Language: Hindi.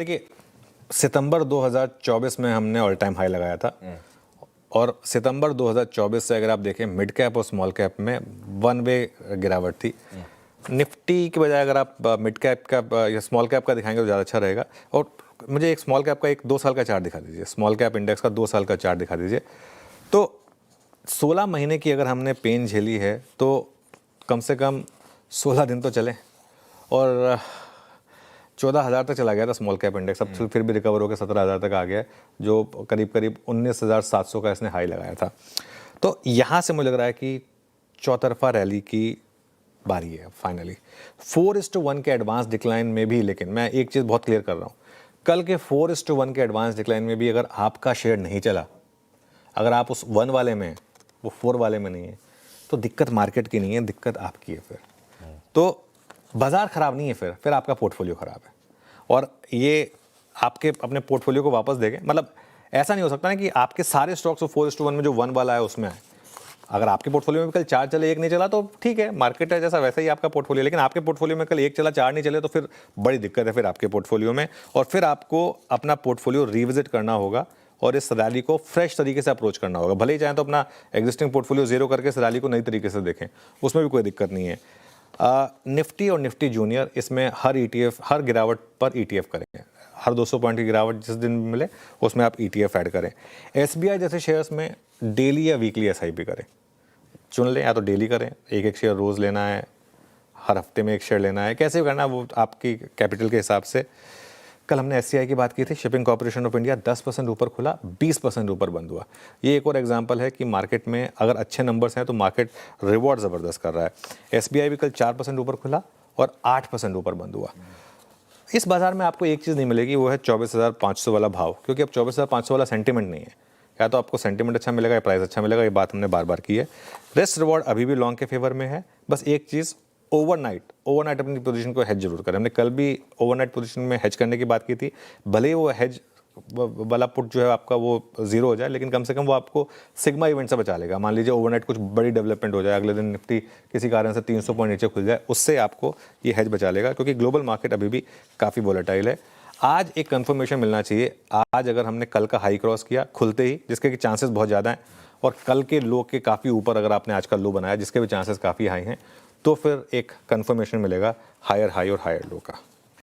देखिए, सितंबर 2024 में हमने ऑल टाइम हाई लगाया था और सितंबर 2024 से अगर आप देखें मिड कैप और स्मॉल कैप में वन वे गिरावट थी। निफ्टी के बजाय अगर आप मिड कैप का या स्मॉल कैप का दिखाएंगे तो ज़्यादा अच्छा रहेगा। और मुझे एक स्मॉल कैप का एक 2 साल का चार्ट दिखा दीजिए, स्मॉल कैप इंडेक्स का 2 साल का चार्ट दिखा दीजिए। तो 16 महीने की अगर हमने पेन झेली है तो कम से कम 16 दिन तो चले और 14,000 तक चला गया था स्मॉल कैप इंडेक्स। अब फिर भी रिकवर होकर 17,000 तक आ गया, जो करीब करीब 19,700 का इसने हाई लगाया था। तो यहाँ से मुझे लग रहा है कि चौतरफा रैली की बारी है फाइनली। 4:1 के एडवांस डिक्लाइन में भी, लेकिन मैं एक चीज़ बहुत क्लियर कर रहा हूँ, कल के 4:1 के एडवांस डिक्लाइन में भी अगर आपका शेयर नहीं चला, अगर आप उस 1 वाले में वो 4 वाले में नहीं है, तो दिक्कत मार्केट की नहीं है, दिक्कत आपकी है। फिर तो बाजार ख़राब नहीं है, फिर आपका पोर्टफोलियो ख़राब है। और ये आपके अपने पोर्टफोलियो को वापस देंगे, मतलब ऐसा नहीं हो सकता ना कि आपके सारे स्टॉक्स 4:1 में जो 1 वाला है उसमें आए। अगर आपके पोर्टफोलियो में कल 4 चले 1 नहीं चला तो ठीक है, मार्केट है जैसा वैसा ही आपका पोर्टफोलियो। लेकिन आपके पोर्टफोलियो में कल 1 चला 4 नहीं चले तो फिर बड़ी दिक्कत है फिर आपके पोर्टफोलियो में। और फिर आपको अपना पोर्टफोलियो रिविजिट करना होगा और इस रैली को फ्रेश तरीके से अप्रोच करना होगा। भले ही चाहें तो अपना एग्जिस्टिंग पोर्टफोलियो जीरो करके इस रैली को नई तरीके से देखें, उसमें भी कोई दिक्कत नहीं है। निफ्टी और निफ्टी जूनियर, इसमें हर ETF, हर गिरावट पर ETF करें। हर 200 पॉइंट की गिरावट जिस दिन मिले उसमें आप ETF ऐड करें। SBI जैसे शेयर्स में डेली या वीकली SIP करें, चुन लें, या तो डेली करें, एक शेयर रोज़ लेना है, हर हफ्ते में एक शेयर लेना है, कैसे भी करना है वो आपकी कैपिटल के हिसाब से। कल हमने SCI की बात की थी, शिपिंग कॉर्पोरेशन ऑफ इंडिया 10% ऊपर खुला, 20% ऊपर बंद हुआ। ये एक और एग्जांपल है कि मार्केट में अगर अच्छे नंबर्स हैं तो मार्केट रिवॉर्ड ज़बरदस्त कर रहा है। SBI भी कल 4% ऊपर खुला और 8% ऊपर बंद हुआ। इस बाजार में आपको एक चीज़ नहीं मिलेगी, वो है 24,500 वाला भाव, क्योंकि अब 24,500 वाला सेंटिमेंट नहीं है। या तो आपको सेंटिमेंट अच्छा मिलेगा या प्राइस अच्छा मिलेगा, ये बात हमने बार बार की है। रिस्क रिवॉर्ड अभी भी लॉन्ग के फेवर में है। बस एक चीज़, ओवरनाइट अपनी पोजीशन को हेज जरूर करें। हमने कल भी ओवरनाइट पोजीशन में हेज करने की बात की थी। भले ही वो हेज वाला पुट जो है आपका वो जीरो हो जाए, लेकिन कम से कम वो आपको सिग्मा इवेंट से बचा लेगा। मान लीजिए ओवरनाइट कुछ बड़ी डेवलपमेंट हो जाए, अगले दिन निफ्टी किसी कारण से 300 पॉइंट नीचे खुल जाए, उससे आपको ये हेज बचा लेगा, क्योंकि ग्लोबल मार्केट अभी भी काफ़ी वोलेटाइल है। आज एक कंफर्मेशन मिलना चाहिए। आज अगर हमने कल का हाई क्रॉस किया खुलते ही, जिसके कि चांसेस बहुत ज़्यादा हैं, और कल के लो के काफ़ी ऊपर अगर आपने आज का लो बनाया, जिसके भी चांसेस काफ़ी हाई हैं, तो फिर एक कंफर्मेशन मिलेगा हायर हाई और हायर लो का।